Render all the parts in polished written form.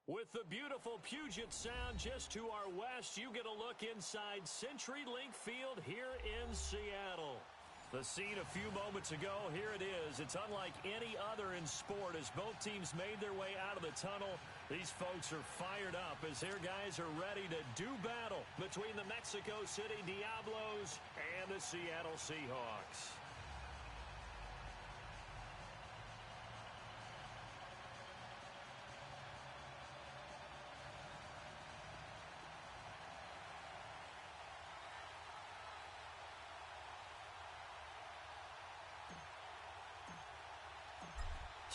With the beautiful Puget Sound just to our west, you get a look inside CenturyLink Field here in Seattle. The scene a few moments ago, here it is. It's unlike any other in sport as both teams made their way out of the tunnel. These folks are fired up as their guys are ready to do battle between the Mexico City Diabolos and the Seattle Seahawks.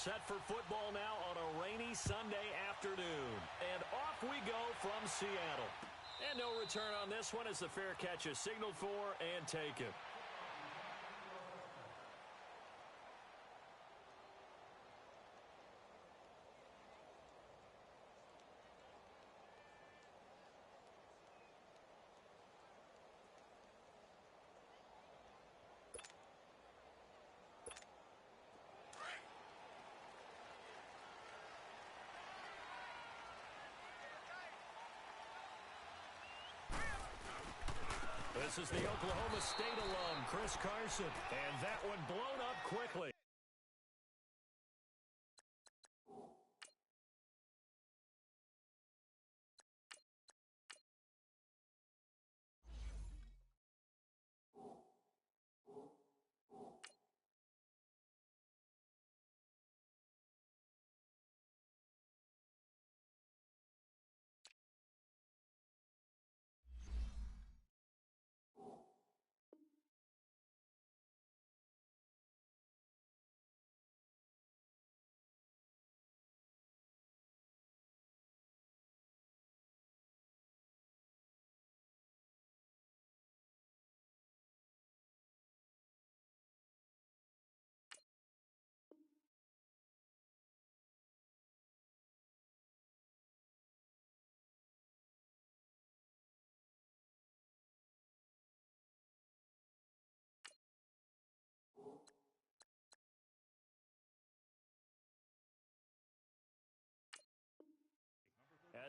Set for football now on a rainy Sunday afternoon. And off we go from Seattle. And no return on this one as the fair catch is signaled for and taken. This is the Oklahoma State alum, Chris Carson. And that one blown up quickly.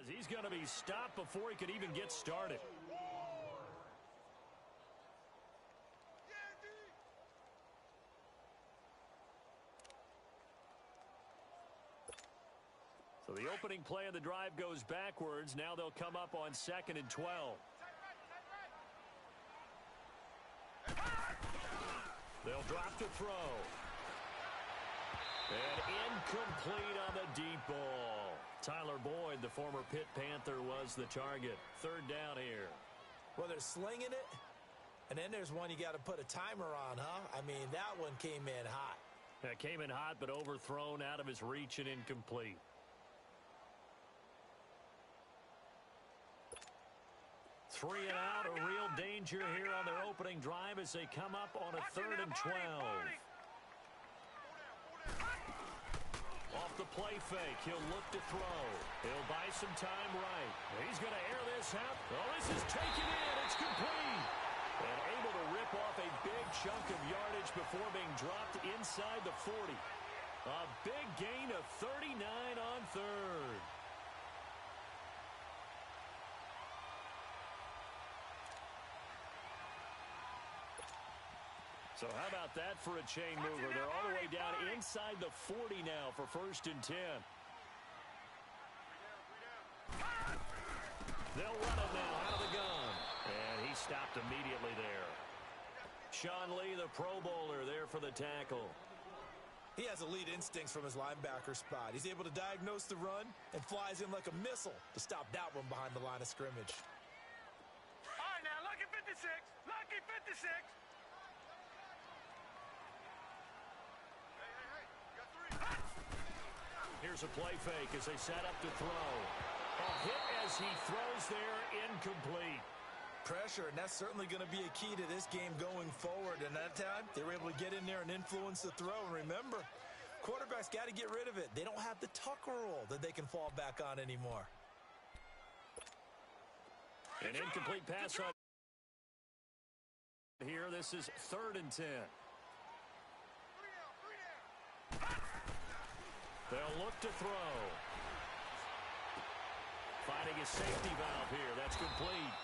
As he's going to be stopped before he could even get started. So the opening play of the drive goes backwards. Now they'll come up on 2nd and 12. They'll drop to throw. And incomplete on the deep ball. Tyler Boyd, the former Pitt Panther, was the target. 3rd down here. Well, they're slinging it, and then there's one you got to put a timer on, huh? I mean, that one came in hot. That came in hot, but overthrown out of his reach and incomplete. Three and out, a real danger here on their opening drive as they come up on a 3rd and 12. Off the play fake, he'll look to throw. He'll buy some time right. He's going to air this out. Oh, this is taken in. It's complete. And able to rip off a big chunk of yardage before being dropped inside the 40. A big gain of 39 on 3rd. So how about that for a chain mover? They're all the way down inside the 40 now for 1st and 10. They'll run it now out of the gun. And he stopped immediately there. Sean Lee, the Pro Bowler, there for the tackle. He has elite instincts from his linebacker spot. He's able to diagnose the run and flies in like a missile to stop that one behind the line of scrimmage. All right, now, lucky 56. Lucky 56. Here's a play fake as they set up to throw. A hit as he throws there, incomplete. Pressure, and that's certainly going to be a key to this game going forward. And that time, they were able to get in there and influence the throw. And remember, quarterbacks got to get rid of it. They don't have the Tucker rule that they can fall back on anymore. An incomplete pass on here. This is 3rd and 10. They'll look to throw. Finding a safety valve here. That's complete.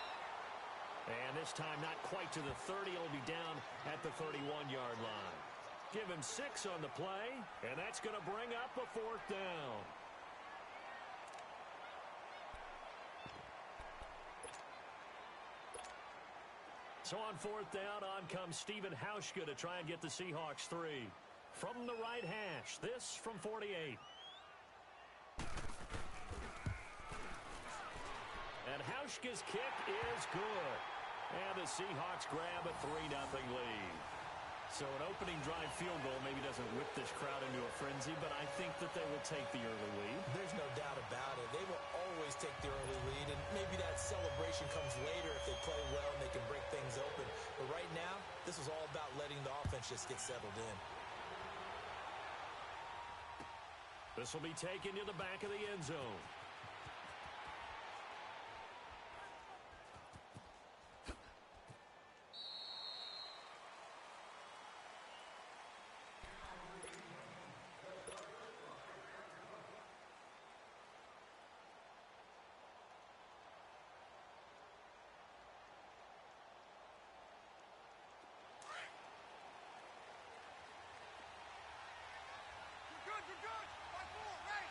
And this time not quite to the 30. It'll be down at the 31-yard line. Give him 6 on the play, and that's going to bring up a 4th down. So on 4th down, on comes Stephen Hauschka to try and get the Seahawks 3. From the right hash, this from 48. And Hauschka's kick is good. And the Seahawks grab a 3-0 lead. So an opening drive field goal maybe doesn't whip this crowd into a frenzy, but I think that they will take the early lead. There's no doubt about it. They will always take the early lead, and maybe that celebration comes later if they play well and they can break things open. But right now, this is all about letting the offense just get settled in. This will be taken to the back of the end zone. You're good. 5-4, ready.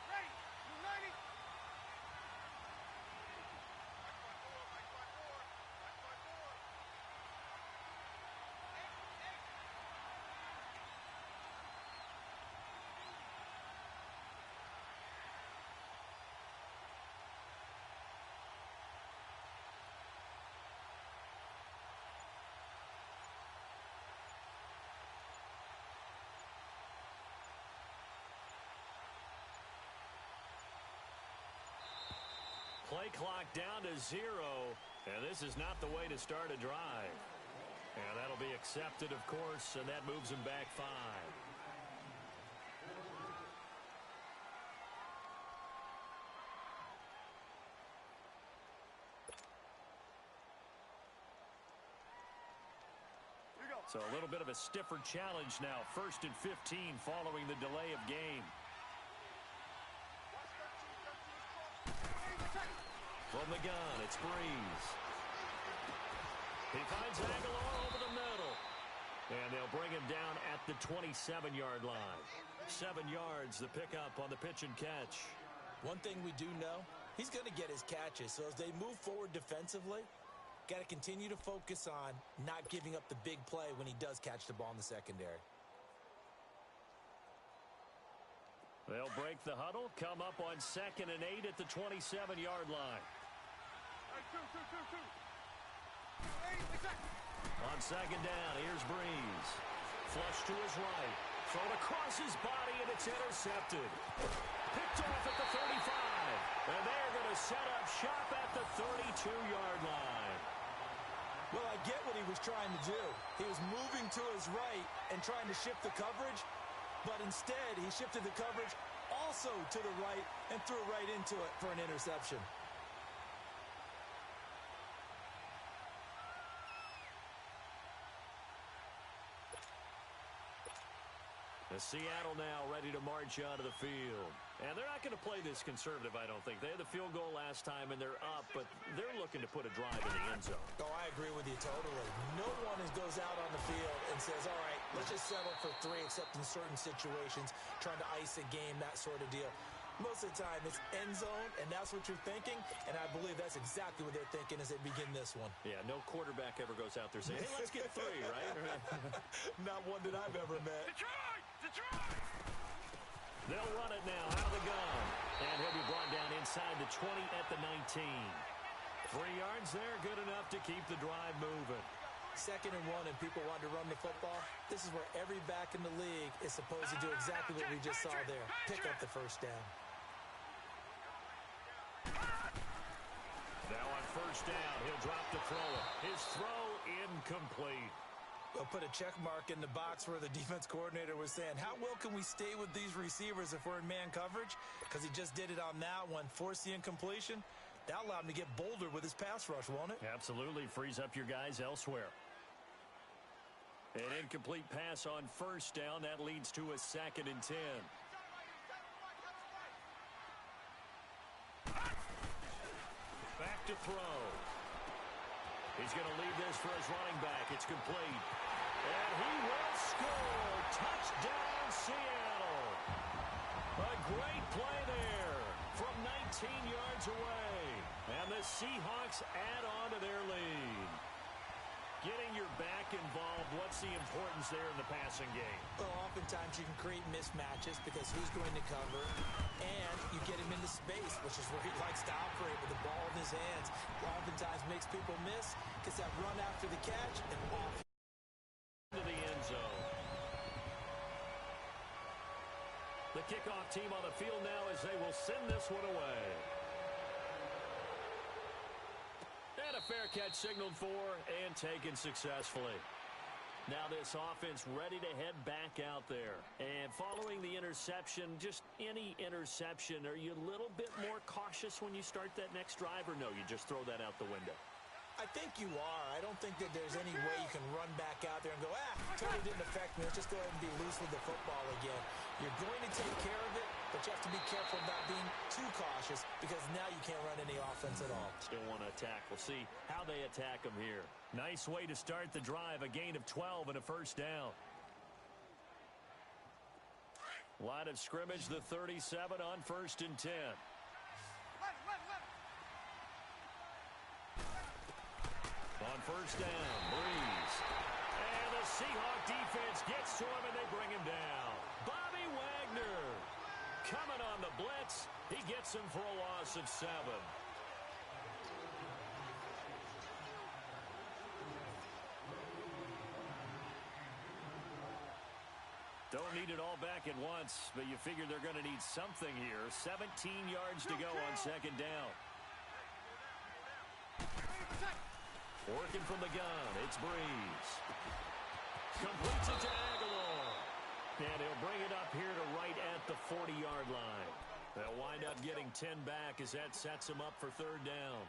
Ready. You ready? Play clock down to 0, and this is not the way to start a drive. And that'll be accepted, of course, and that moves them back 5. So a little bit of a stiffer challenge now. 1st and 15 following the delay of game. From the gun, it's Breeze. He finds Aguilar over the middle. And they'll bring him down at the 27-yard line. 7 yards, the pickup on the pitch and catch. One thing we do know, he's going to get his catches. So as they move forward defensively, got to continue to focus on not giving up the big play when he does catch the ball in the secondary. They'll break the huddle, come up on 2nd and 8 at the 27-yard line. On 2nd down, here's Breeze. Flush to his right. Thrown across his body, and it's intercepted. Picked off at the 35. And they're going to set up shop at the 32-yard line. Well, I get what he was trying to do. He was moving to his right and trying to shift the coverage, but instead he shifted the coverage also to the right and threw right into it for an interception. Seattle now ready to march onto the field. And they're not going to play this conservative, I don't think. They had the field goal last time, and they're up, but they're looking to put a drive in the end zone. Oh, I agree with you totally. No one goes out on the field and says, all right, let's just settle for 3, except in certain situations, trying to ice a game, that sort of deal. Most of the time, it's end zone, and that's what you're thinking, and I believe that's exactly what they're thinking as they begin this one. Yeah, no quarterback ever goes out there saying, hey, let's get 3, right? Not one that I've ever met. Detroit! Detroit! They'll run it now out of the gun. And he'll be brought down inside the 20 at the 19. 3 yards there, good enough to keep the drive moving. 2nd and 1 and people want to run the football. This is where every back in the league is supposed to do exactly what we just saw there. Pick up the 1st down. Now on 1st down, he'll drop to throw it. His throw incomplete. We'll put a check mark in the box where the defense coordinator was saying, how well can we stay with these receivers if we're in man coverage? Because he just did it on that one, forced the incompletion. That'll allow him to get bolder with his pass rush, won't it? Absolutely. Frees up your guys elsewhere. An incomplete pass on 1st down. That leads to a 2nd and 10. to throw. He's going to leave this for his running back. It's complete. And he will score. Touchdown, Seattle. A great play there from 19 yards away. And the Seahawks add on to their lead. Getting your back involved, what's the importance there in the passing game? Well, oftentimes you can create mismatches because who's going to cover, and you get him into space, which is where he likes to operate with the ball in his hands. Oftentimes makes people miss, gets that run after the catch, and off to the end zone. The kickoff team on the field now as they will send this one away. And a fair catch signaled for and taken successfully. Now this offense ready to head back out there. And following the interception, just any interception, are you a little bit more cautious when you start that next drive, or no, you just throw that out the window? I think you are. I don't think that there's any way you can run back out there and go, totally didn't affect me. Let's just go ahead and be loose with the football again. You're going to take care of it, but you have to be careful about being too cautious because now you can't run any offense at all. Still want to attack. We'll see how they attack them here. Nice way to start the drive. A gain of 12 and a first down. Line of scrimmage, the 37 on 1st and 10. On first down, Breeze. And the Seahawk defense gets to him, and they bring him down. Bobby Wagner coming on the blitz. He gets him for a loss of 7. Don't need it all back at once, but you figure they're going to need something here. 17 yards to go on second down. Working from the gun, it's Breeze. Completes it to Aguilar. And he'll bring it up here to right at the 40-yard line. They'll wind up getting 10 back as that sets them up for third down.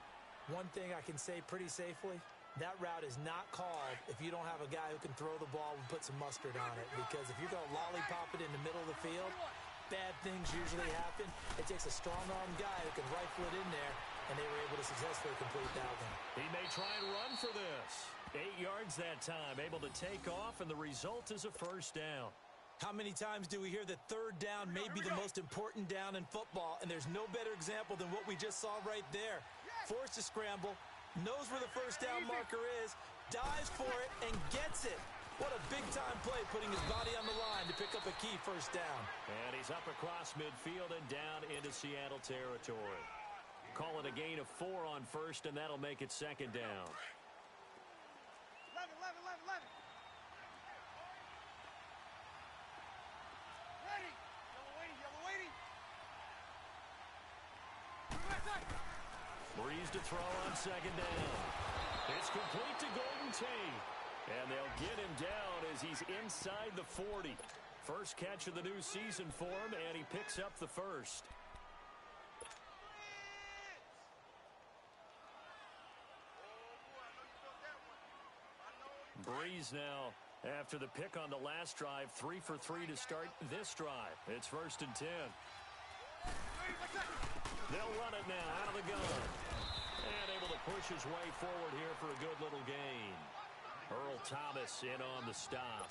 One thing I can say pretty safely, that route is not called if you don't have a guy who can throw the ball and put some mustard on it. Because if you're going to lollipop it in the middle of the field, bad things usually happen. It takes a strong-arm guy who can rifle it in there, and they were able to successfully complete that one. He may try and run for this. 8 yards that time, able to take off, and the result is a first down. How many times do we hear that third down may be the most important down in football, and there's no better example than what we just saw right there. Forced to scramble, knows where the first down marker is, dives for it, and gets it. What a big-time play, putting his body on the line to pick up a key first down. And he's up across midfield and down into Seattle territory. Call it a gain of 4 on first, and that'll make it second down. 11. Ready. Yellow waiting. Breeze to throw on second down. It's complete to Golden Tate. And they'll get him down as he's inside the 40. First catch of the new season for him, and he picks up the first. Breeze now, after the pick on the last drive, 3 for 3 to start this drive. It's 1st and 10. They'll run it now out of the gun. And able to push his way forward here for a good little gain. Earl Thomas in on the stop.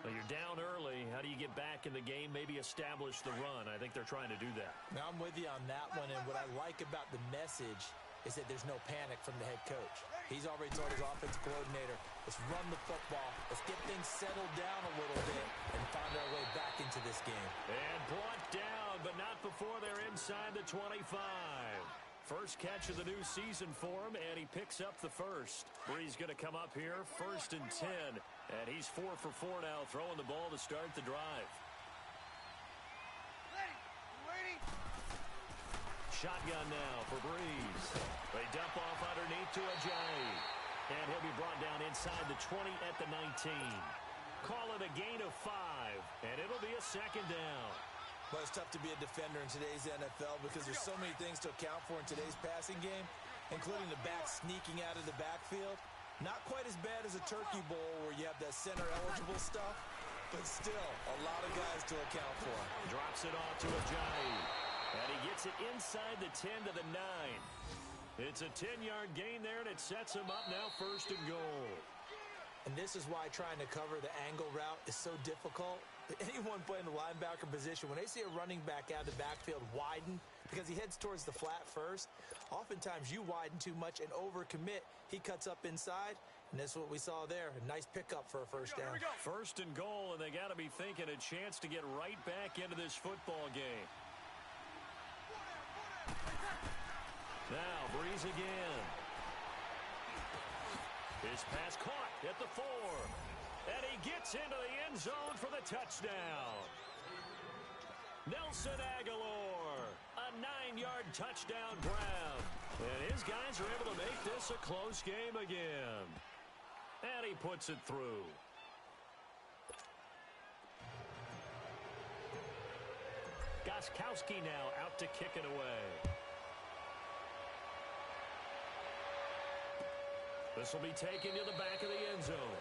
Well, you're down early. How do you get back in the game? Maybe establish the run. I think they're trying to do that. Now, I'm with you on that one, and what I like about the message is that there's no panic from the head coach. He's already told his offensive coordinator, let's run the football, let's get things settled down a little bit, and find our way back into this game. And brought down, but not before they're inside the 25. First catch of the new season for him, and he picks up the first. Breeze going to come up here, 1st and 10. And he's 4 for 4 now, throwing the ball to start the drive. Waiting. Shotgun now for Breeze. They dump off underneath to Ajayi. And he'll be brought down inside the 20 at the 19. Call it a gain of 5, and it'll be a second down. Well, it's tough to be a defender in today's NFL because there's so many things to account for in today's passing game, including the back sneaking out of the backfield. Not quite as bad as a turkey bowl where you have that center-eligible stuff, but still a lot of guys to account for. Drops it off to Ajayi. And he gets it inside the 10 to the 9. It's a 10-yard gain there, and it sets him up now 1st and goal. And this is why trying to cover the angle route is so difficult. Anyone playing the linebacker position, when they see a running back out of the backfield widen because he heads towards the flat first, oftentimes you widen too much and overcommit. He cuts up inside, and that's what we saw there. A nice pickup for a first down. 1st and goal, and they got to be thinking a chance to get right back into this football game. Now, Breeze again. His pass caught at the 4. And he gets into the end zone for the touchdown. Nelson Aguilar, a 9-yard touchdown grab. And his guys are able to make this a close game again. And he puts it through. Gostkowski now out to kick it away. This will be taken to the back of the end zone.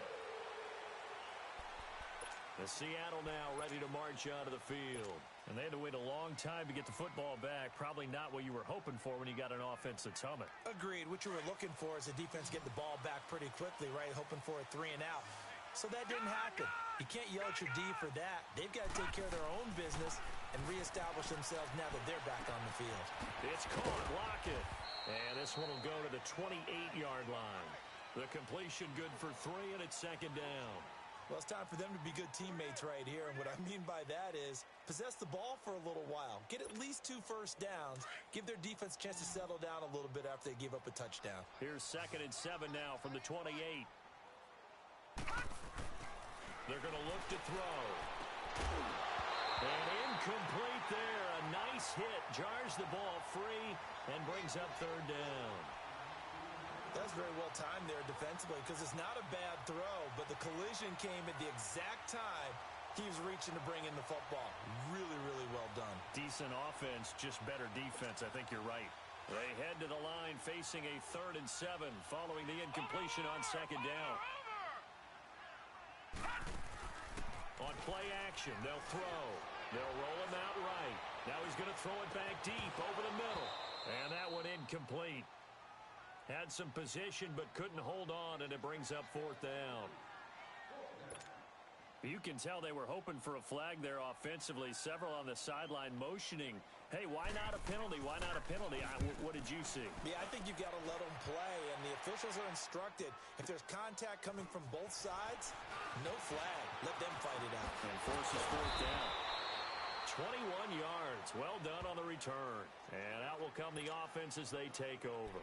The Seattle now ready to march out of the field. And they had to wait a long time to get the football back. Probably not what you were hoping for when you got an offense that's humming. Agreed. What you were looking for is the defense get the ball back pretty quickly, right? Hoping for a 3 and out. So that didn't happen. You can't yell at your D for that. They've got to take care of their own business and reestablish themselves now that they're back on the field. It's caught. Lockett. And this one will go to the 28-yard line. The completion good for 3, and it's 2nd down. Well, it's time for them to be good teammates right here. And what I mean by that is possess the ball for a little while. Get at least 2 first downs. Give their defense a chance to settle down a little bit after they give up a touchdown. Here's 2nd and 7 now from the 28. They're going to look to throw. And incomplete there. A nice hit. Jars the ball free and brings up 3rd down. That's very well timed there defensively because it's not a bad throw, but the collision came at the exact time he was reaching to bring in the football. Really, really well done. Decent offense, just better defense. I think you're right. They head to the line facing a 3rd and 7 following the incompletion on 2nd down. On play action, they'll throw. They'll roll him out right. Now he's going to throw it back deep over the middle. And that one incomplete. Had some position but couldn't hold on, and it brings up 4th down. You can tell they were hoping for a flag there offensively. Several on the sideline motioning. Hey, why not a penalty? Why not a penalty? What did you see? Yeah, I think you've got to let them play, and the officials are instructed. If there's contact coming from both sides, no flag. Let them fight it out. And forces 4th down. 21 yards. Well done on the return. And out will come the offense as they take over.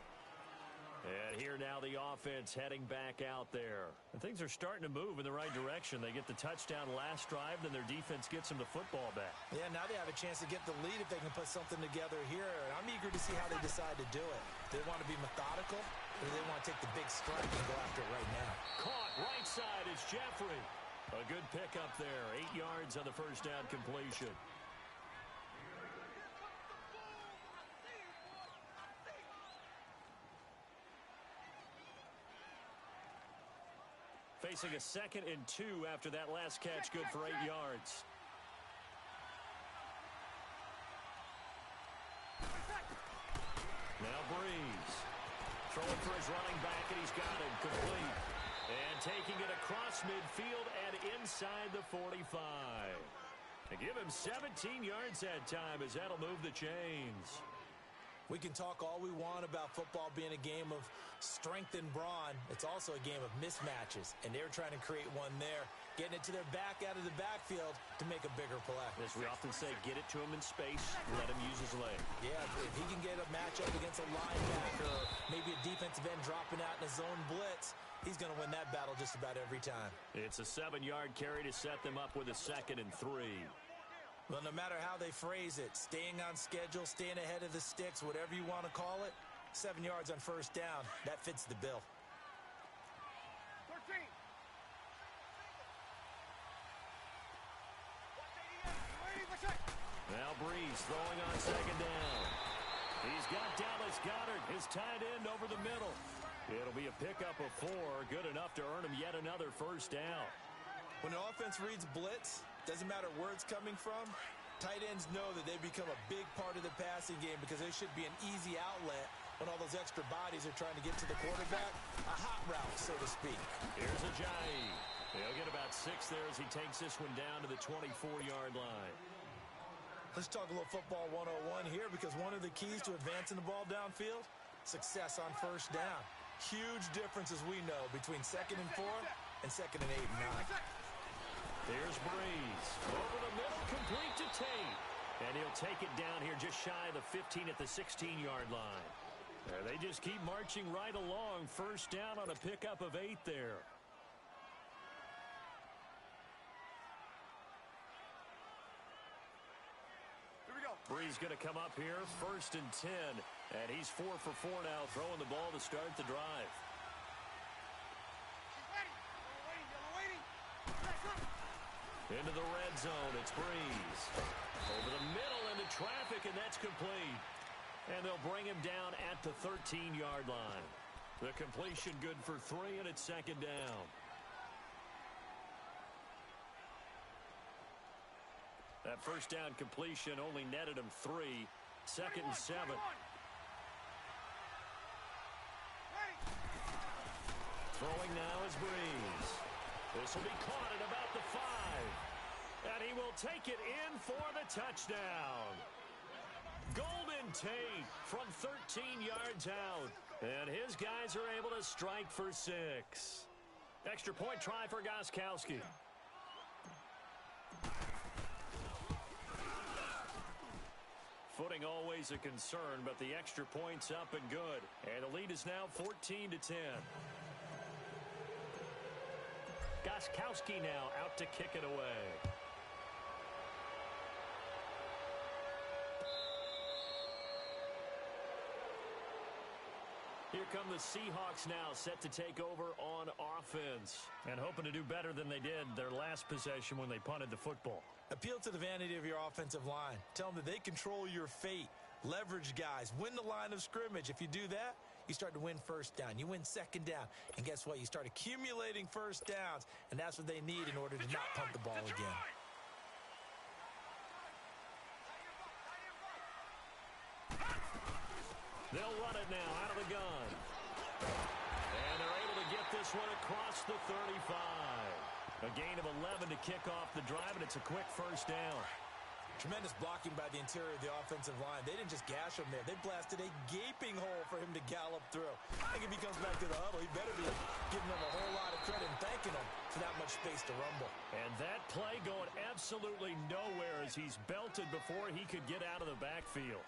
And here now the offense heading back out there. And things are starting to move in the right direction. They get the touchdown last drive, then their defense gets them the football back. Yeah, now they have a chance to get the lead if they can put something together here. And I'm eager to see how they decide to do it. Do they want to be methodical, or do they want to take the big strike and go after it right now? Caught right side is Jeffrey. A good pickup there. 8 yards on the first down completion. Facing a 2nd and 2 after that last catch, good for 8 yards. Now Breeze. Throwing for his running back, and he's got it complete. And taking it across midfield and inside the 45. They give him 17 yards that time as that'll move the chains. We can talk all we want about football being a game of strength and brawn. It's also a game of mismatches, and they're trying to create one there, getting it to their back out of the backfield to make a bigger play. As we often say, get it to him in space, let him use his leg. Yeah, if he can get a matchup against a linebacker, or maybe a defensive end dropping out in a zone blitz, he's going to win that battle just about every time. It's a 7-yard carry to set them up with a 2nd and 3. Well, no matter how they phrase it, staying on schedule, staying ahead of the sticks, whatever you want to call it, 7 yards on first down, that fits the bill. 13. Now Breeze throwing on 2nd down. He's got Dallas Goedert, his tight end, over the middle. It'll be a pickup of 4, good enough to earn him yet another first down. When the offense reads blitz, doesn't matter where it's coming from, tight ends know that they become a big part of the passing game because there should be an easy outlet when all those extra bodies are trying to get to the quarterback. A hot route, so to speak. Here's Ajayi. He'll get about 6 there as he takes this one down to the 24-yard line. Let's talk a little football 101 here, because one of the keys to advancing the ball downfield, success on first down. Huge difference, as we know, between 2nd and 4 and 2nd and 8 and 9. Here's Breeze. Over the middle, complete to Tate. And he'll take it down here just shy of the 15 at the 16-yard line. There, they just keep marching right along. First down on a pickup of 8 there. Here we go. Breeze going to come up here, 1st and 10. And he's 4 for 4 now, throwing the ball to start the drive. He's ready. Yellow waiting. Press up. Into the red zone, it's Breeze. Over the middle into traffic, and that's complete. And they'll bring him down at the 13-yard line. The completion good for 3, and it's 2nd down. That first down completion only netted him 3. 2nd and 7. Throwing now is Breeze. This will be caught at about the 5. And he will take it in for the touchdown. Golden Tate from 13 yards out. And his guys are able to strike for 6. Extra point try for Gostkowski. Footing always a concern, but the extra point's up and good. And the lead is now 14-10. Gostkowski now out to kick it away. Here come the Seahawks now, set to take over on offense. And hoping to do better than they did their last possession when they punted the football. Appeal to the vanity of your offensive line. Tell them that they control your fate. Leverage guys. Win the line of scrimmage. If you do that, you start to win first down. You win 2nd down. And guess what? You start accumulating first downs. And that's what they need in order to not punt the ball again. They'll run it now out of the gun. And they're able to get this one across the 35. A gain of 11 to kick off the drive, and it's a quick first down. Tremendous blocking by the interior of the offensive line. They didn't just gash him there. They blasted a gaping hole for him to gallop through. I think if he comes back to the huddle, he better be giving them a whole lot of credit and thanking them for that much space to rumble. And that play going absolutely nowhere as he's belted before he could get out of the backfield.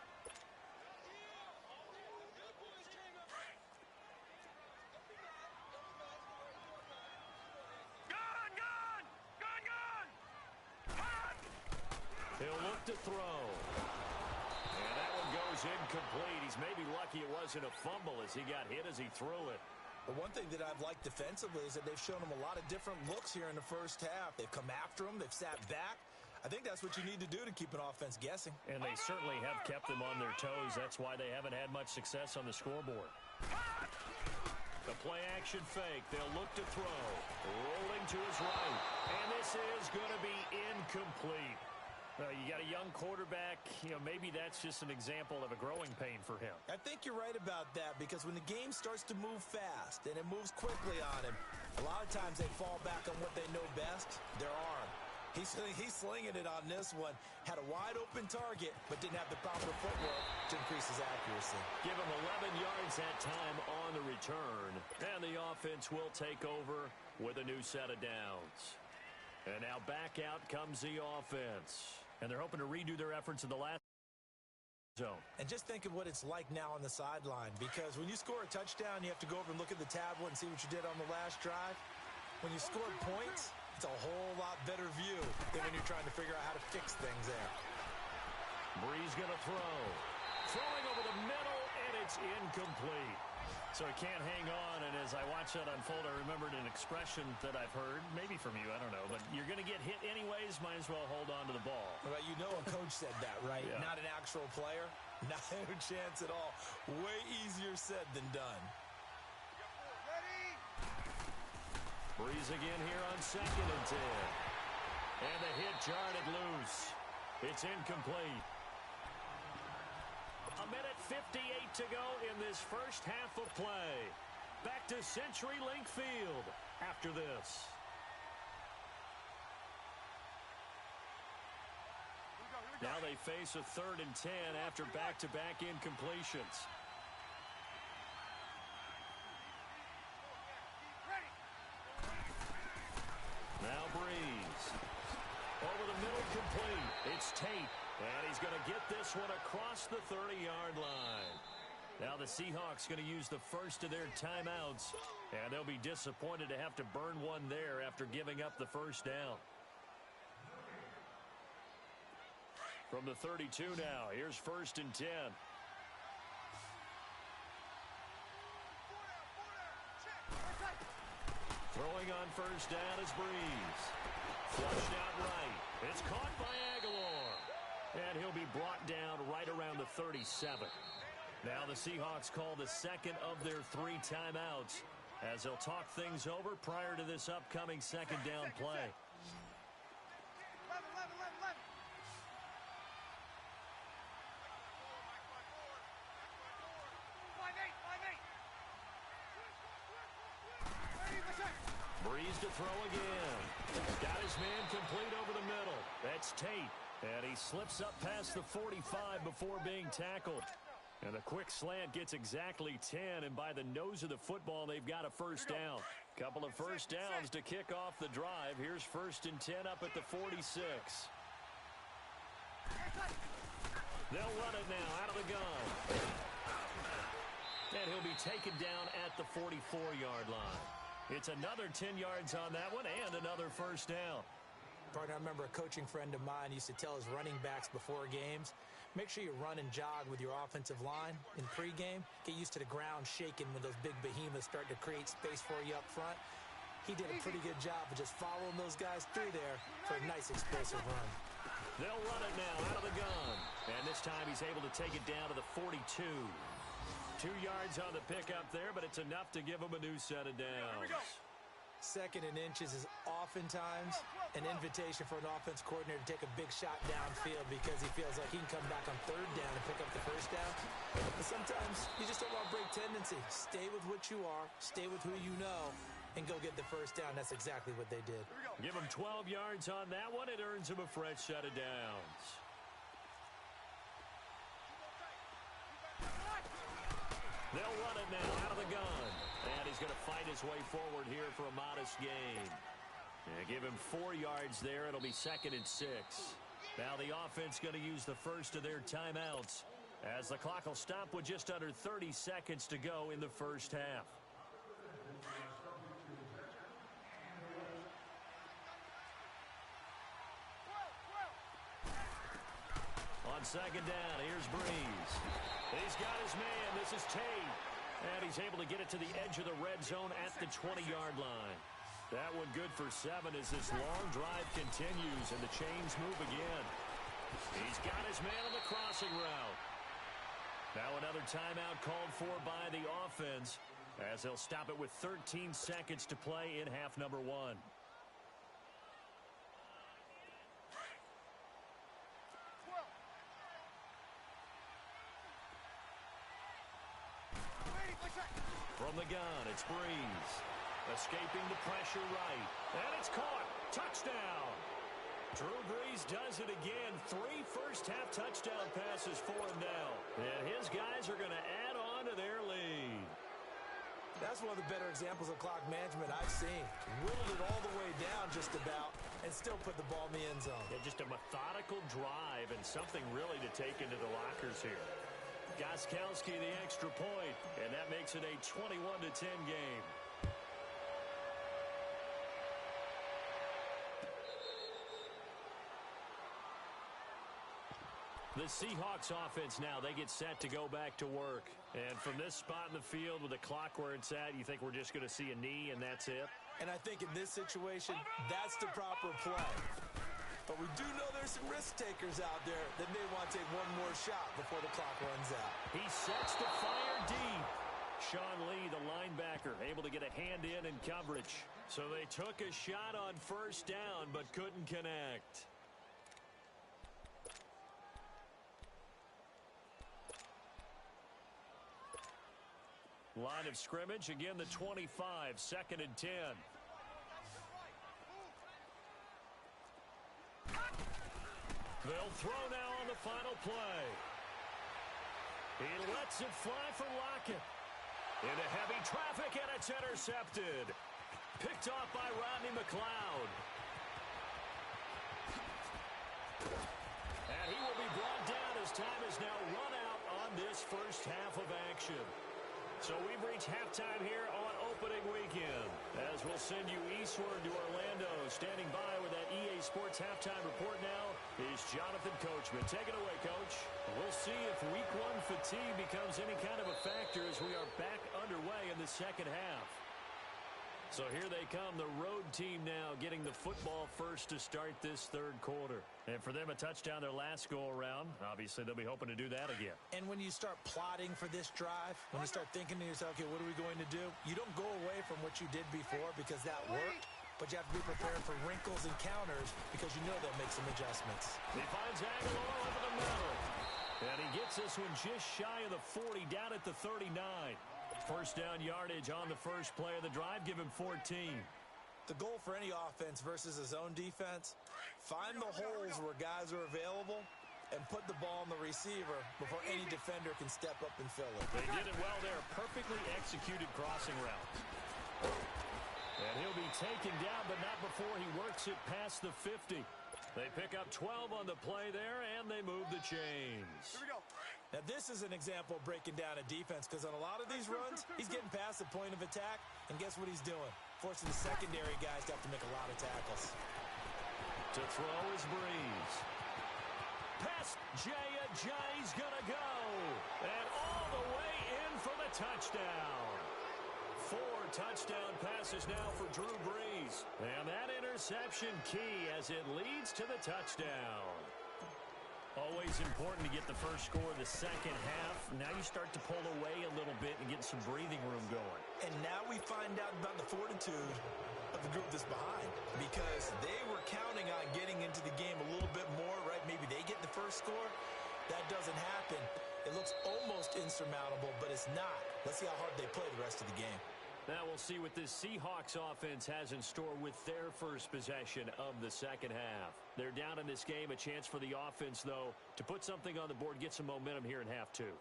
He'll look to throw. And that one goes incomplete. He's maybe lucky it wasn't a fumble as he got hit as he threw it. But one thing that I've liked defensively is that they've shown him a lot of different looks here in the first half. They've come after him. They've sat back. I think that's what you need to do to keep an offense guessing. And they certainly have kept them on their toes. That's why they haven't had much success on the scoreboard. The play-action fake. They'll look to throw. Rolling to his right. And this is going to be incomplete. You got a young quarterback, maybe that's just an example of a growing pain for him. I think you're right about that, because when the game starts to move fast and it moves quickly on him, a lot of times they fall back on what they know best, their arm. He's slinging it on this one. Had a wide-open target, but didn't have the proper footwork to increase his accuracy. Give him 11 yards that time on the return. And the offense will take over with a new set of downs. And now back out comes the offense. And they're hoping to redo their efforts in the last zone. And just think of what it's like now on the sideline, because when you score a touchdown, you have to go over and look at the tablet and see what you did on the last drive. When you score points, it's a whole lot better view than when you're trying to figure out how to fix things there. Breeze going to throw. Throwing over the middle, and it's incomplete. So he can't hang on, and as I watch that unfold, I remembered an expression that I've heard, maybe from you, I don't know, but you're going to get hit anyways, might as well hold on to the ball. Well, a coach said that, right? Yeah. Not an actual player. Not a chance at all. Way easier said than done. Ready? Breeze again here on 2nd and 10. And the hit jarred it loose. It's incomplete. 1:05 1:58 to go in this first half of play. Back to CenturyLink Field after this. Now they face a 3rd and 10 after back-to-back incompletions. Now Breeze. Over the middle, complete. It's Tate. And he's going to get this one across the 30-yard line. Now the Seahawks going to use the first of their timeouts. And they'll be disappointed to have to burn one there after giving up the first down. From the 32 now, here's 1st and 10. Throwing on first down is Breeze. Flushed out right. It's caught by Aguilar. And he'll be brought down right around the 37. Now the Seahawks call the second of their 3 timeouts as they'll talk things over prior to this upcoming second down play. Breeze to throw again. Got his man complete over the middle. That's Tate. And he slips up past the 45 before being tackled. And a quick slant gets exactly 10. And by the nose of the football, they've got a first down. Couple of first downs to kick off the drive. Here's 1st and 10 up at the 46. They'll run it now out of the gun. And he'll be taken down at the 44-yard line. It's another 10 yards on that one and another first down. Partner, I remember a coaching friend of mine used to tell his running backs before games, make sure you run and jog with your offensive line in pregame. Get used to the ground shaking when those big behemoths start to create space for you up front. He did a pretty good job of just following those guys through there for a nice explosive run. They'll run it now out of the gun. And this time he's able to take it down to the 42. 2 yards on the pickup there, but it's enough to give him a new set of downs. 2nd and inches is oftentimes an invitation for an offense coordinator to take a big shot downfield because he feels like he can come back on 3rd down and pick up the first down. But sometimes you just don't want to break tendency. Stay with what you are, stay with who you know, and go get the first down. That's exactly what they did. Give him 12 yards on that one. It earns him a fresh set of downs. They'll run it now out of the gun. And he's going to fight his way forward here for a modest gain. And give him 4 yards there. It'll be 2nd and 6. Now the offense going to use the first of their timeouts as the clock will stop with just under 30 seconds to go in the first half. On second down, here's Breeze. He's got his man. This is Tate. And he's able to get it to the edge of the red zone at the 20-yard line. That one good for 7 as this long drive continues and the chains move again. He's got his man on the crossing route. Now another timeout called for by the offense as they'll stop it with 13 seconds to play in half number 1. From the gun, it's Breeze. Escaping the pressure right. And it's caught. Touchdown. Drew Brees does it again. 3 first-half touchdown passes for him now. And his guys are going to add on to their lead. That's one of the better examples of clock management I've seen. Whittled it all the way down just about and still put the ball in the end zone. Yeah, just a methodical drive and something really to take into the lockers here. Gostkowski the extra point, and that makes it a 21-10 game. The Seahawks offense now, they get set to go back to work. And from this spot in the field with the clock where it's at, you think we're just going to see a knee and that's it? And I think in this situation, that's the proper play. But we do know there's some risk takers out there that may want to take one more shot before the clock runs out. He sets the fire deep. Sean Lee, the linebacker, able to get a hand in coverage. So they took a shot on first down but couldn't connect. Line of scrimmage, again the 25, 2nd and 10. They'll throw now on the final play. He lets it fly for Lockett. Into heavy traffic, and it's intercepted. Picked off by Rodney McLeod. And he will be brought down as time is now run out on this first half of action. So we've reached halftime here on opening weekend. As we'll send you eastward to Orlando. Standing by with that EA Sports halftime report now is Jonathan Coachman. Take it away, Coach. We'll see if week one fatigue becomes any kind of a factor as we are back underway in the second half. So here they come, the road team now getting the football first to start this third quarter. And for them, a touchdown their last go-around. Obviously, they'll be hoping to do that again. And when you start plotting for this drive, when you start thinking to yourself, okay, what are we going to do? You don't go away from what you did before because that worked, but you have to be prepared for wrinkles and counters because you know they'll make some adjustments. He finds Aguilar over the middle. And he gets this one just shy of the 40, down at the 39. First down yardage on the first play of the drive. Give him 14. The goal for any offense versus a zone defense, find the holes where guys are available and put the ball on the receiver before any defender can step up and fill it. They did it well there. Perfectly executed crossing route. And he'll be taken down, but not before he works it past the 50. They pick up 12 on the play there, and they move the chains. Here we go. Now, this is an example of breaking down a defense because on a lot of these runs, he's getting past the point of attack, and guess what he's doing? Forcing the secondary guys to have to make a lot of tackles. To throw is Breeze. Pass, Jay's gonna go. And all the way in for the touchdown. 4 touchdown passes now for Drew Brees. And that interception key as it leads to the touchdown. Always important to get the first score of the second half. Now you start to pull away a little bit and get some breathing room going. And now we find out about the fortitude of the group that's behind because they were counting on getting into the game a little bit more, right? Maybe they get the first score. That doesn't happen. It looks almost insurmountable, but it's not. Let's see how hard they play the rest of the game. Now we'll see what this Seahawks offense has in store with their first possession of the second half. They're down in this game. A chance for the offense, though, to put something on the board, get some momentum here in half two.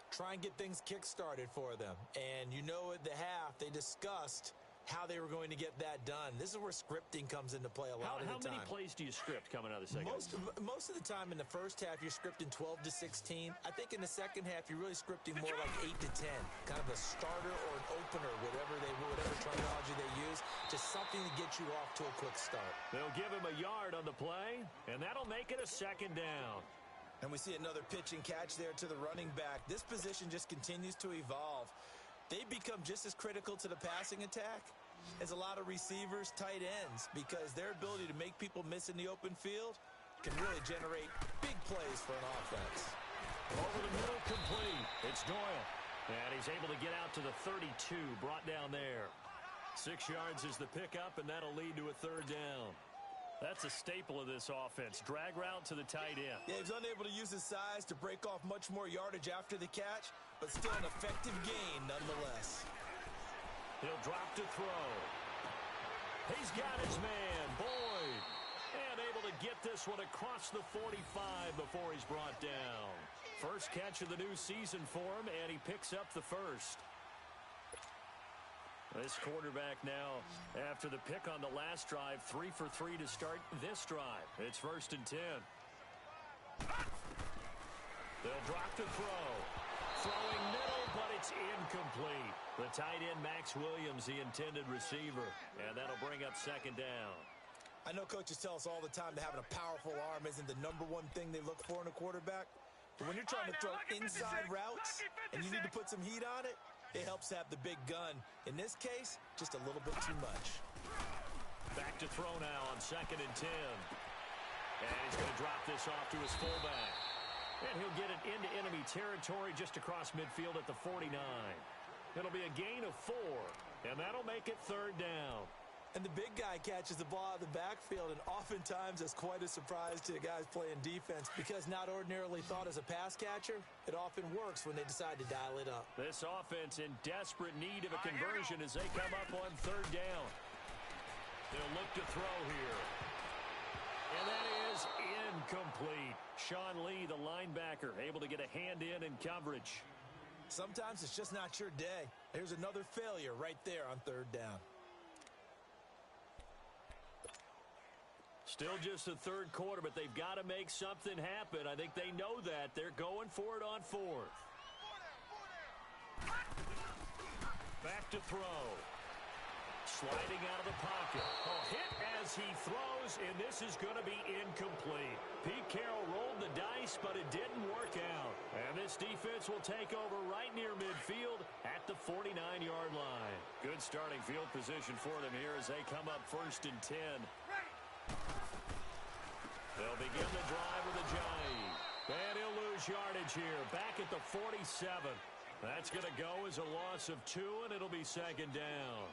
Try and get things kick-started for them. And you know at the half, they discussed how they were going to get that done. This is where scripting comes into play a lot of the time. How many plays do you script coming out of the second half? Most of the time in the first half, you're scripting 12 to 16. I think in the second half, you're really scripting more like 8 to 10. Kind of a starter or an opener, whatever terminology they use, just something to get you off to a quick start. They'll give him a yard on the play, and that'll make it a second down. And we see another pitch and catch there to the running back. This position just continues to evolve. They become just as critical to the passing attack as a lot of receivers, tight ends, because their ability to make people miss in the open field can really generate big plays for an offense. Over the middle, complete. It's Doyle. And he's able to get out to the 32, brought down there. 6 yards is the pickup, and that'll lead to a third down. That's a staple of this offense. Drag route to the tight end. Yeah, he's unable to use his size to break off much more yardage after the catch, but still an effective gain nonetheless. He'll drop to throw. He's got his man, Boyd. And able to get this one across the 45 before he's brought down. First catch of the new season for him, and he picks up the first. This quarterback now, after the pick on the last drive, 3 for 3 to start this drive. It's 1st and 10. They'll drop to throw. Throwing middle, but it's incomplete. The tight end, Max Williams, the intended receiver. And that'll bring up second down. I know coaches tell us all the time that having a powerful arm isn't the #1 thing they look for in a quarterback. But when you're trying to throw inside routes and you need to put some heat on it, it helps to have the big gun. In this case, just a little bit too much. Back to throw now on 2nd and 10. And he's going to drop this off to his fullback. And he'll get it into enemy territory just across midfield at the 49. It'll be a gain of 4, and that'll make it third down. And the big guy catches the ball out of the backfield, and oftentimes it's quite a surprise to the guys playing defense because not ordinarily thought as a pass catcher, it often works when they decide to dial it up. This offense in desperate need of a conversion as they come up on third down. They'll look to throw here. And that is incomplete. Sean Lee, the linebacker, able to get a hand in coverage. Sometimes it's just not your day. Here's another failure right there on third down. Still just the third quarter, but they've got to make something happen. I think they know that. They're going for it on fourth. Back to throw. Sliding out of the pocket. A hit as he throws, and this is going to be incomplete. Pete Carroll rolled the dice, but it didn't work out. And this defense will take over right near midfield at the 49-yard line. Good starting field position for them here as they come up 1st and 10. They'll begin the drive with a jive. And he'll lose yardage here. Back at the 47. That's going to go as a loss of 2, and it'll be 2nd down.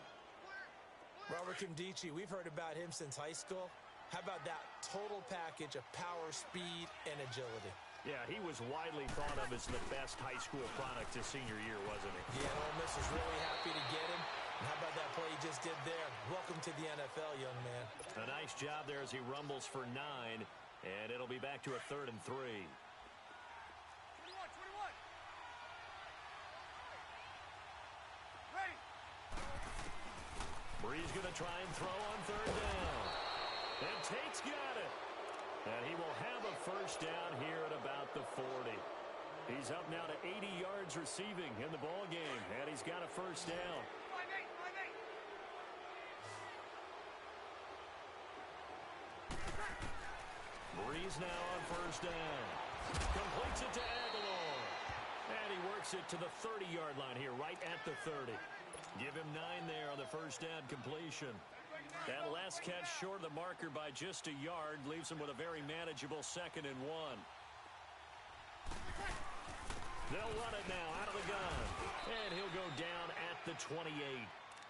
Robert Kimdichie, we've heard about him since high school. How about that total package of power, speed, and agility? Yeah, he was widely thought of as the best high school product his senior year, wasn't he? Yeah, Ole Miss was really happy to get him. And how about that play he just did there? Welcome to the NFL, young man. A nice job there as he rumbles for 9, and it'll be back to a 3rd and 3. 21. Ready. Bree's going to try and throw on 3rd down. And Tate's got it. And he will have a 1st down here at about the 40. He's up now to 80 yards receiving in the ball game, and he's got a 1st down. 5-8. Breeze now on 1st down. Completes it to Aguilar. And he works it to the 30-yard line here, right at the 30. Give him 9 there on the 1st down completion. That last catch short of the marker by just a yard leaves him with a very manageable 2nd and 1. They'll run it now out of the gun. And he'll go down at the 28.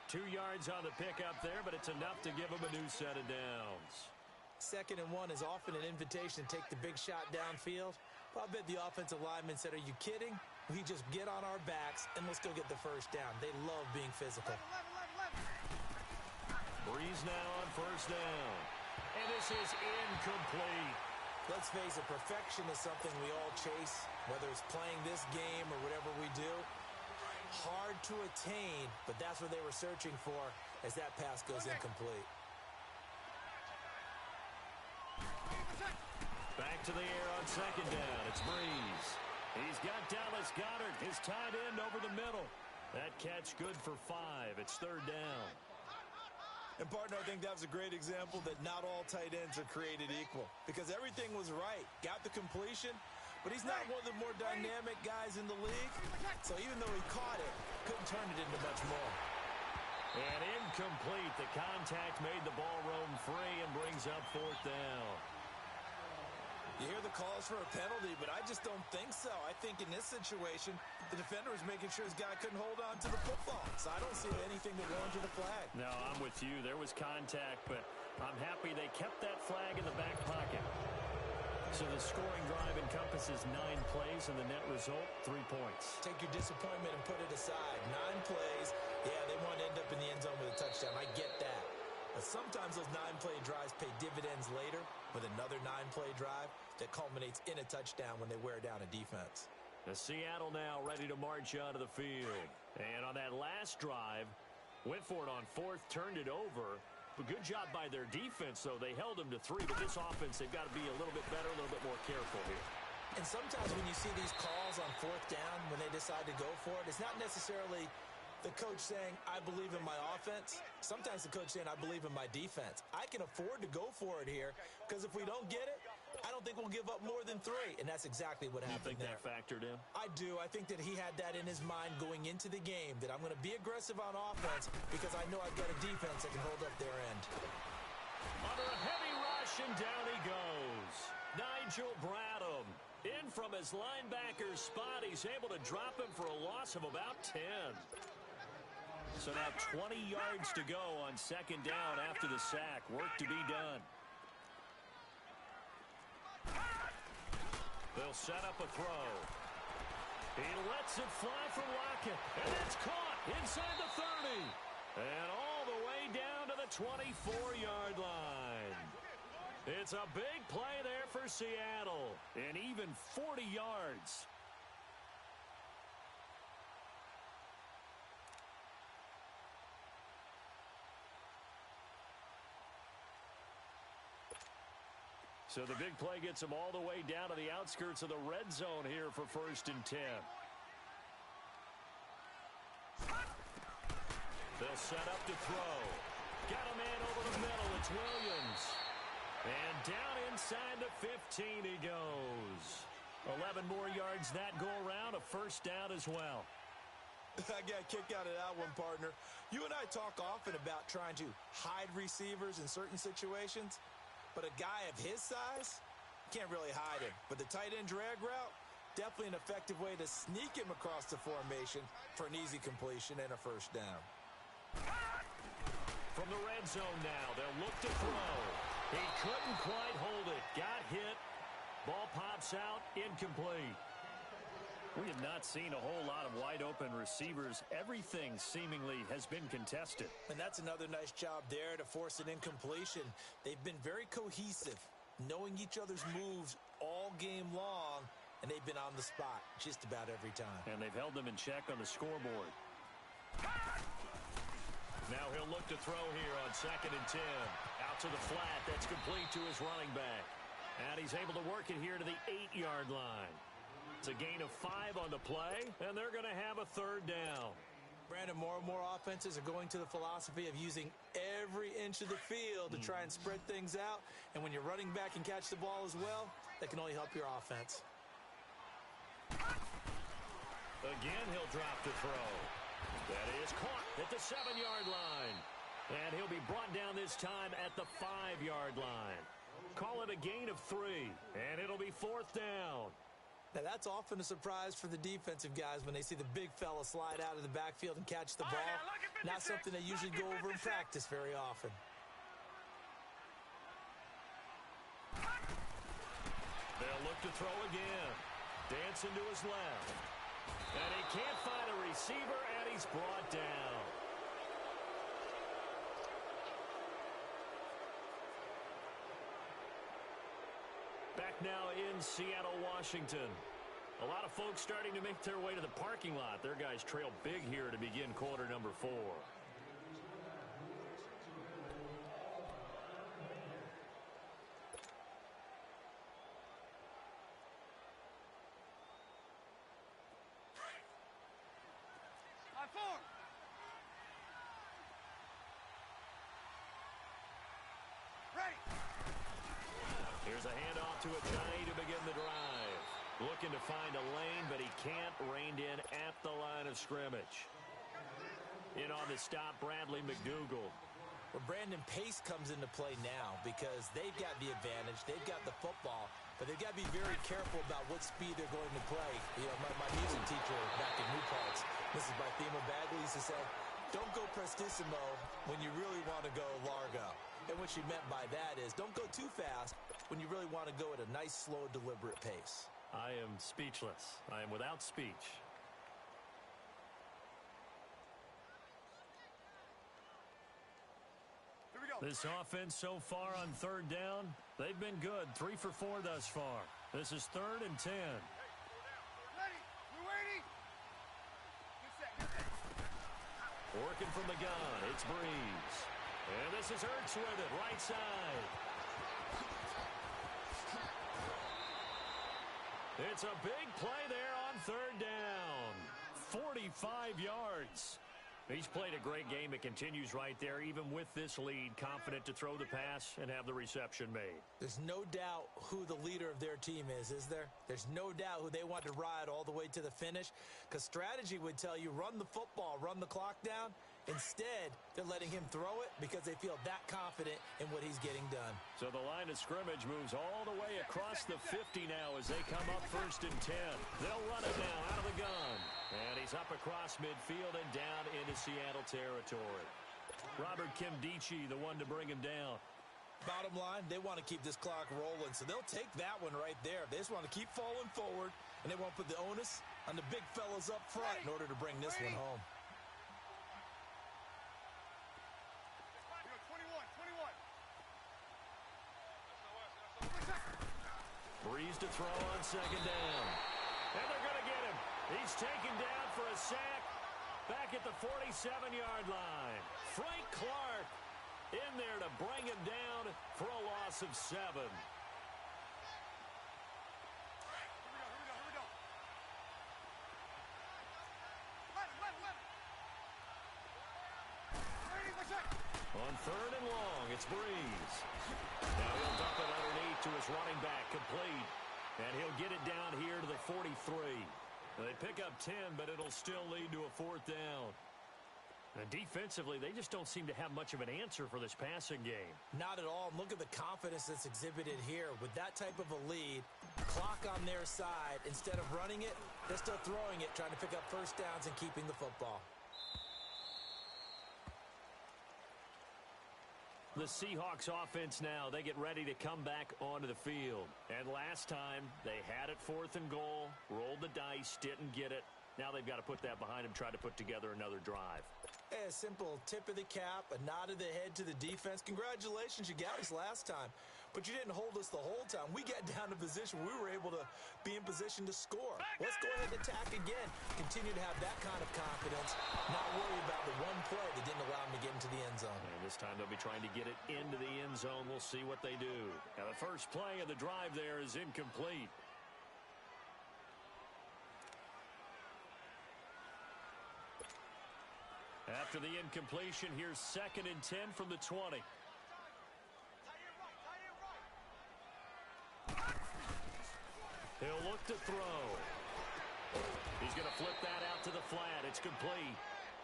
2 yards on the pickup there, but it's enough to give him a new set of downs. 2nd and 1 is often an invitation to take the big shot downfield. Well, I bet the offensive linemen said, are you kidding? We just get on our backs and let's go get the 1st down. They love being physical. 11. Breeze now on 1st down. And this is incomplete. Let's face it, perfection is something we all chase, whether it's playing this game or whatever we do. Hard to attain, but that's what they were searching for as that pass goes incomplete. Back to the air on 2nd down. It's Breeze. He's got Dallas Goedert, his tight end, over the middle. That catch good for 5. It's 3rd down. And, partner, I think that was a great example that not all tight ends are created equal because everything was right. Got the completion, but he's not one of the more dynamic guys in the league. So even though he caught it, couldn't turn it into much more. And incomplete. The contact made the ball roam free and brings up 4th down. You hear the calls for a penalty, but I just don't think so. I think in this situation, the defender was making sure his guy couldn't hold on to the football. So I don't see anything to warrant to the flag. No, I'm with you. There was contact, but I'm happy they kept that flag in the back pocket. So the scoring drive encompasses 9 plays, and the net result, 3 points. Take your disappointment and put it aside. 9 plays. Yeah, they want to end up in the end zone with a touchdown. I get that. But sometimes those 9-play drives pay dividends later with another 9-play drive that culminates in a touchdown when they wear down a defense. The Seattle now ready to march onto the field. And on that last drive, went for it on 4th, turned it over. But good job by their defense, though. They held them to 3, but this offense, they've got to be a little bit better, a little bit more careful here. And sometimes when you see these calls on 4th down, when they decide to go for it, it's not necessarily the coach saying, I believe in my offense. Sometimes the coach saying, I believe in my defense. I can afford to go for it here because if we don't get it, I don't think we'll give up more than 3. And that's exactly what happened there. You think that factored in? I do. I think that he had that in his mind going into the game, that I'm going to be aggressive on offense because I know I've got a defense that can hold up their end. Under a heavy rush, and down he goes. Nigel Bradham in from his linebacker spot. He's able to drop him for a loss of about 10. So now 20 yards to go on second down after the sack. Work to be done. They'll set up a throw. He lets it fly from Lockett. And it's caught inside the 30. And all the way down to the 24-yard line. It's a big play there for Seattle. And even 40 yards. So the big play gets them all the way down to the outskirts of the red zone here for 1st and 10. They'll set up to throw. Got a man over the middle. It's Williams. And down inside the 15 he goes. 11 more yards that go around. A 1st down as well. I got a kick out of that one, partner. You and I talk often about trying to hide receivers in certain situations. But a guy of his size, can't really hide him. But the tight end drag route, definitely an effective way to sneak him across the formation for an easy completion and a 1st down. From the red zone now, they'll look to throw. He couldn't quite hold it. Got hit. Ball pops out, incomplete. We have not seen a whole lot of wide-open receivers. Everything seemingly has been contested. And that's another nice job there to force an incompletion. They've been very cohesive, knowing each other's moves all game long, and they've been on the spot just about every time. And they've held them in check on the scoreboard. Now he'll look to throw here on 2nd and 10. Out to the flat. That's complete to his running back. And he's able to work it here to the 8-yard line. It's a gain of 5 on the play, and they're going to have a 3rd down. Brandon, more and more offenses are going to the philosophy of using every inch of the field to try and spread things out. And when you're running back and catch the ball as well, that can only help your offense. Again, he'll drop to throw. That is caught at the 7-yard line. And he'll be brought down this time at the 5-yard line. Call it a gain of 3, and it'll be 4th down. Now, that's often a surprise for the defensive guys when they see the big fella slide out of the backfield and catch the ball. Not something they usually go over in practice very often. They'll look to throw again. Dancing to his left. And he can't find a receiver, and he's brought down. Back now in Seattle, Washington. A lot of folks starting to make their way to the parking lot. Their guys trail big here to begin quarter number 4. Here's a handoff to Ajani to begin the drive. Looking to find a lane, but he can't. Reined in at the line of scrimmage. In on the stop, Bradley McDougald. Well, Brandon, pace comes into play now because they've got the advantage. They've got the football, but they've got to be very careful about what speed they're going to play. You know, my music teacher back in New Parts, Mrs. Barthemo Bagley, used to say, don't go prestissimo when you really want to go largo. And what she meant by that is don't go too fast when you really want to go at a nice, slow, deliberate pace. I am speechless. I am without speech. Here we go. This offense so far on 3rd down, they've been good. 3 for 4 thus far. This is 3rd and 10. Ready. We're waiting. Get set. Get set. Working from the gun, it's Breeze. And this is Ertz with it, right side. It's a big play there on 3rd down. 45 yards. He's played a great game. It continues right there, even with this lead, confident to throw the pass and have the reception made. There's no doubt who the leader of their team is there? There's no doubt who they want to ride all the way to the finish, because strategy would tell you run the football, run the clock down, Instead, they're letting him throw it because they feel that confident in what he's getting done. So the line of scrimmage moves all the way across the 50 now as they come up 1st and 10. They'll run it now out of the gun. And he's up across midfield and down into Seattle territory. Robert Kimdichie, the one to bring him down. Bottom line, they want to keep this clock rolling, so they'll take that one right there. They just want to keep falling forward, and they won't put the onus on the big fellas up front in order to bring this one home. 21. Breeze to throw on 2nd down. And they're going to get him. He's taken down for a sack back at the 47-yard line. Frank Clark in there to bring him down for a loss of 7. Here we go. Let him. On 3rd and long, it's Breeze. Now he'll dump it underneath to his running back, complete. And he'll get it down here to the 43. They pick up 10, but it'll still lead to a 4th down. And defensively, they just don't seem to have much of an answer for this passing game. Not at all. Look at the confidence that's exhibited here. With that type of a lead, clock on their side, instead of running it, they're still throwing it, trying to pick up 1st downs and keeping the football. The Seahawks offense now, they get ready to come back onto the field. And last time, they had it 4th and goal, rolled the dice, didn't get it. Now they've got to put that behind them, try to put together another drive. A simple tip of the cap, a nod of the head to the defense. Congratulations, you got us last time. But you didn't hold us the whole time. We got down to position. We were able to be in position to score. Let's go ahead and attack again. Continue to have that kind of confidence. Not worry about the one play that didn't allow them to get into the end zone. And this time they'll be trying to get it into the end zone. We'll see what they do. Now the first play of the drive there is incomplete. After the incompletion, here's 2nd and 10 from the 20. He'll look to throw. He's going to flip that out to the flat. It's complete.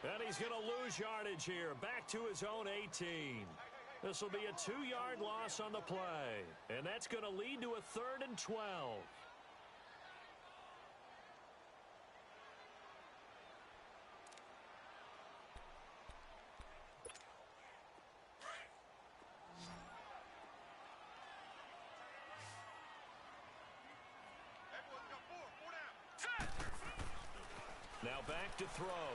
And he's going to lose yardage here. Back to his own 18. This will be a 2-yard loss on the play. And that's going to lead to a 3rd and 12. Now back to throw.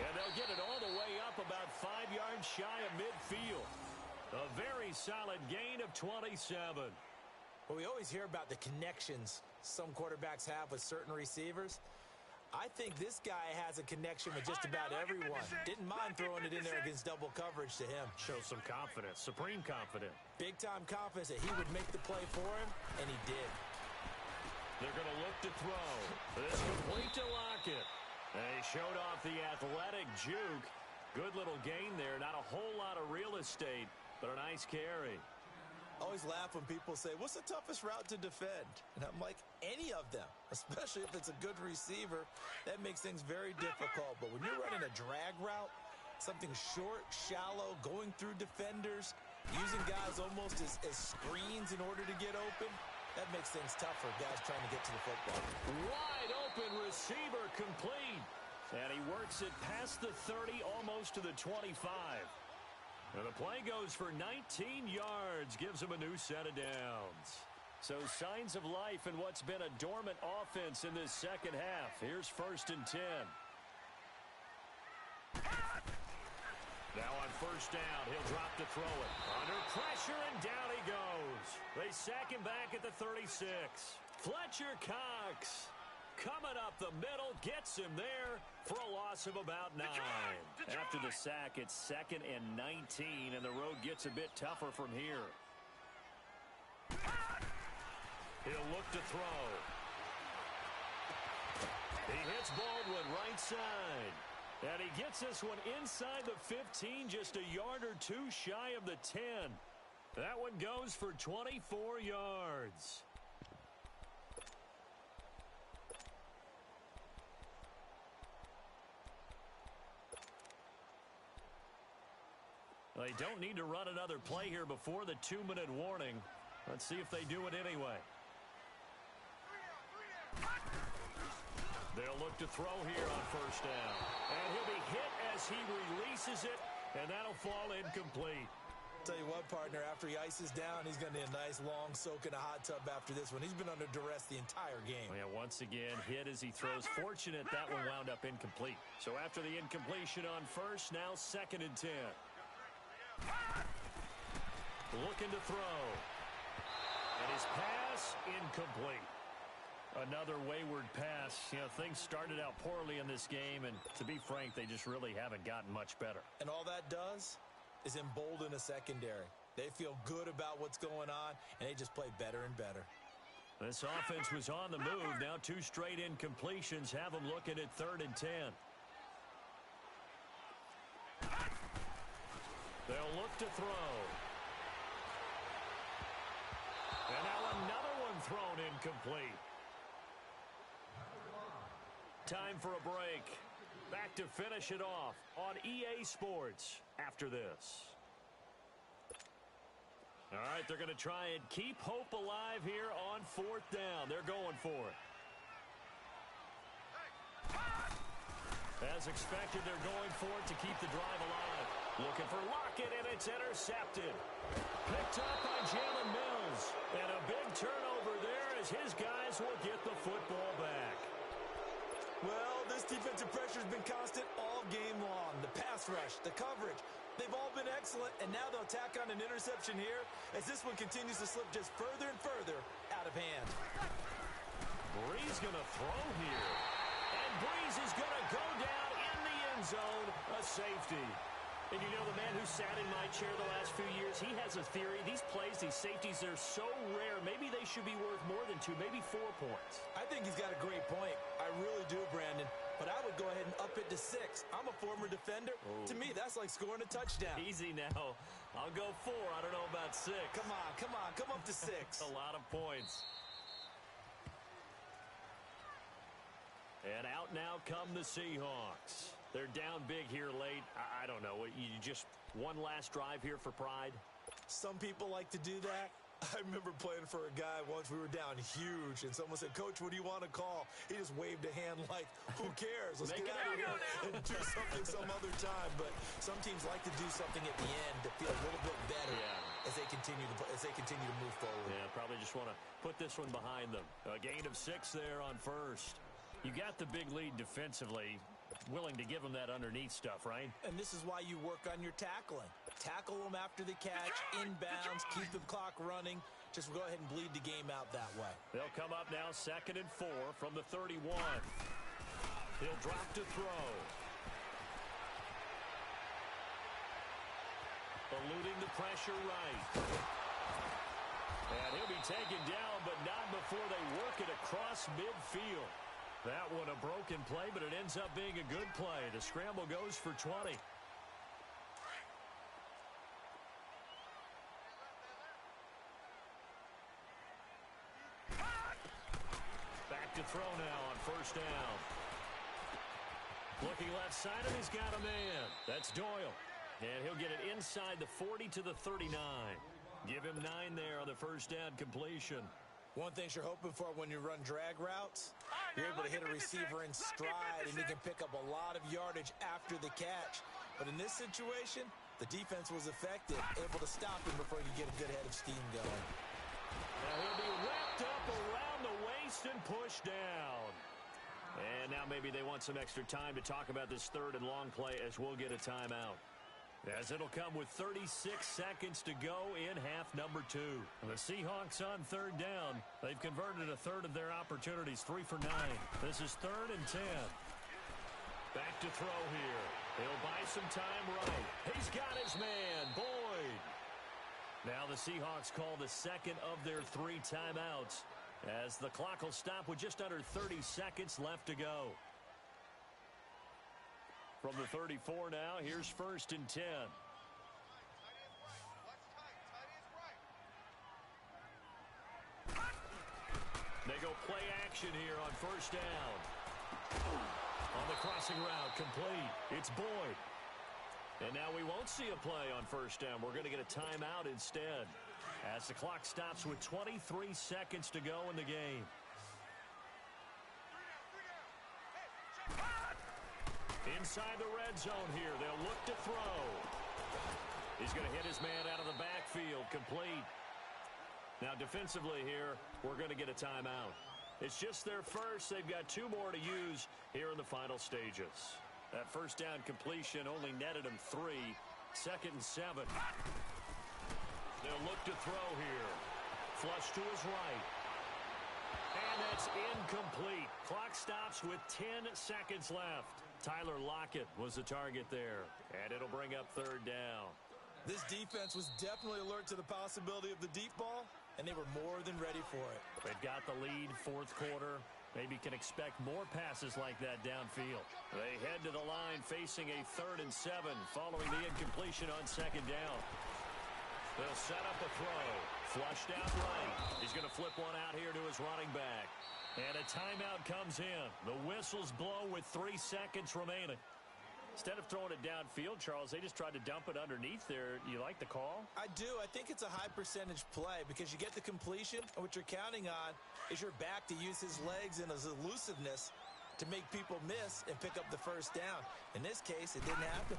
And they'll get it all the way up about 5 yards shy of midfield. A very solid gain of 27. Well, we always hear about the connections some quarterbacks have with certain receivers. I think this guy has a connection with just about everyone. Didn't mind throwing it in there against double coverage to him. Shows some confidence, supreme confidence. Big-time confidence that he would make the play for him, and he did. They're going to look to throw. This complete to Lockett. And he showed off the athletic juke. Good little gain there. Not a whole lot of real estate, but a nice carry. Always laugh when people say, what's the toughest route to defend? And I'm like, any of them, especially if it's a good receiver. That makes things very difficult. But when you're running a drag route, something short, shallow, going through defenders, using guys almost as screens in order to get open, that makes things tough for guys trying to get to the football. Wide open receiver complete. And he works it past the 30, almost to the 25. And the play goes for 19 yards, gives him a new set of downs. So signs of life in what's been a dormant offense in this second half. Here's 1st and 10. Now on 1st down, he'll drop to throw it. Under pressure, and down he goes. They sack him back at the 36. Fletcher Cox coming up the middle, gets him there for a loss of about 9. After the sack, it's 2nd and 19, and the road gets a bit tougher from here. He'll look to throw. He hits Baldwin right side. And he gets this one inside the 15, just a yard or two shy of the 10. That one goes for 24 yards. They don't need to run another play here before the 2-minute warning. Let's see if they do it anyway. They'll look to throw here on first down. And he'll be hit as he releases it, and that'll fall incomplete. Tell you what, partner, after he ices down, he's going to need a nice long soak in a hot tub after this one. He's been under duress the entire game. Yeah, once again, hit as he throws. Fortunate that one wound up incomplete. So after the incompletion on first, now 2nd and 10. Looking to throw. And his pass incomplete. Another wayward pass. You know, things started out poorly in this game, and to be frank, they just really haven't gotten much better. And all that does is embolden a secondary. They feel good about what's going on, and they just play better and better. This offense was on the move. Now 2 straight incompletions have them looking at 3rd and 10. They'll look to throw. And now another one thrown incomplete. Time for a break. Back to finish it off on EA Sports after this. All right, they're going to try and keep hope alive here on 4th down. They're going for it. As expected, they're going for it to keep the drive alive. Looking for Lockett, and it's intercepted. Picked up by Jalen Mills. And a big turnover there as his guys will get the football back. Well, this defensive pressure has been constant all game long. The pass rush, the coverage, they've all been excellent, and now they'll tack on an interception here as this one continues to slip just further and further out of hand. Breeze going to throw here. And Breeze is going to go down in the end zone, a safety. And you know, the man who sat in my chair the last few years, he has a theory. These plays, these safeties, they're so rare. Maybe they should be worth more than 2, maybe 4 points. I think he's got a great point. I really do, Brandon. But I would go ahead and up it to 6. I'm a former defender. Oh. To me, that's like scoring a touchdown. Easy now. I'll go 4. I don't know about 6. Come on. Come up to 6. A lot of points. And out now come the Seahawks. They're down big here late. I don't know. You just one last drive here for pride? Some people like to do that. I remember playing for a guy once. We were down huge, and someone said, "Coach, what do you want to call?" He just waved a hand like, who cares? Let's get out of here and do something some other time. But some teams like to do something at the end to feel a little bit better as they continue to move forward. Yeah, probably just want to put this one behind them. A gain of 6 there on first. You got the big lead defensively. Willing to give them that underneath stuff, right? And this is why you work on your tackling. Tackle them after the catch, inbounds, keep the clock running. Just go ahead and bleed the game out that way. They'll come up now 2nd and 4 from the 31. He'll drop to throw. Eluding the pressure right. And he'll be taken down, but not before they work it across midfield. That one a broken play, but it ends up being a good play. The scramble goes for 20. Back to throw now on first down. Looking left side, and he's got a man. That's Doyle. And he'll get it inside the 40 to the 39. Give him 9 there on the first down completion. One thing you're hoping for when you run drag routes, you're able to hit a receiver in stride, and you can pick up a lot of yardage after the catch. But in this situation, the defense was effective, able to stop him before he could get a good head of steam going. Now he'll be wrapped up around the waist and pushed down. And now maybe they want some extra time to talk about this 3rd and long play as we'll get a timeout. As it'll come with 36 seconds to go in half number 2. The Seahawks on 3rd down. They've converted a 1/3 of their opportunities, 3 for 9. This is 3rd and 10. Back to throw here. He'll buy some time right. He's got his man, Boyd. Now the Seahawks call the 2nd of their 3 timeouts as the clock will stop with just under 30 seconds left to go. From the 34 now, here's 1st and 10. They go play action here on first down. On the crossing route, complete. It's Boyd. And now we won't see a play on first down. We're going to get a timeout instead as the clock stops with 23 seconds to go in the game. Inside the red zone here. They'll look to throw. He's going to hit his man out of the backfield. Complete. Now defensively here, we're going to get a timeout. It's just their first. They've got 2 more to use here in the final stages. That first down completion only netted him 3. 2nd and 7. They'll look to throw here. Flush to his right. And that's incomplete. Clock stops with 10 seconds left. Tyler Lockett was the target there. And it'll bring up 3rd down. This defense was definitely alert to the possibility of the deep ball, and they were more than ready for it. They've got the lead, 4th quarter. Maybe can expect more passes like that downfield. They head to the line facing a 3rd and 7 following the incompletion on 2nd down. They'll set up a throw. Flushed out right. He's going to flip one out here to his running back. And a timeout comes in. The whistle's blown with 3 seconds remaining. Instead of throwing it downfield, Charles, they just tried to dump it underneath there. You like the call? I do. I think it's a high percentage play because you get the completion, and what you're counting on is your back to use his legs and his elusiveness to make people miss and pick up the first down. In this case, it didn't happen.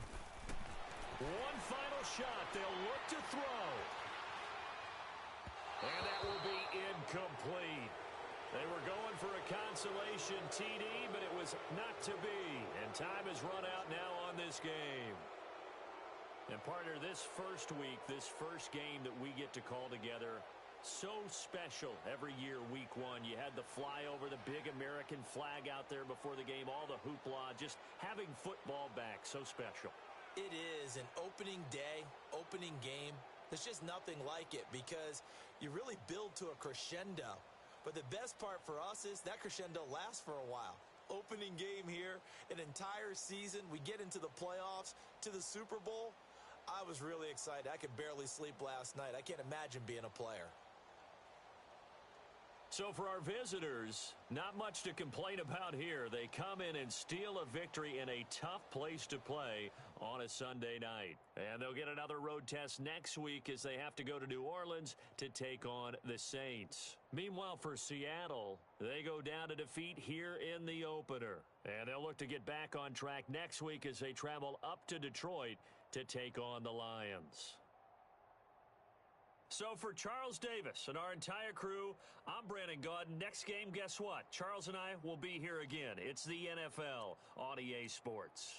One final shot. They'll look to throw. And that will be incomplete. They were going for a consolation TD, but it was not to be. And time has run out now on this game. And partner, this first week, this first game that we get to call together, so special every year, week 1. You had the flyover, the big American flag out there before the game, all the hoopla, just having football back, so special. It is an opening day, opening game. There's just nothing like it because you really build to a crescendo. But the best part for us is that crescendo lasts for a while. Opening game here, an entire season. We get into the playoffs, to the Super Bowl. I was really excited. I could barely sleep last night. I can't imagine being a player. So for our visitors, not much to complain about here. They come in and steal a victory in a tough place to play on a Sunday night. And they'll get another road test next week as they have to go to New Orleans to take on the Saints. Meanwhile, for Seattle, they go down to defeat here in the opener. And they'll look to get back on track next week as they travel up to Detroit to take on the Lions. So for Charles Davis and our entire crew, I'm Brandon Gaudin. Next game, guess what? Charles and I will be here again. It's the NFL on EA Sports.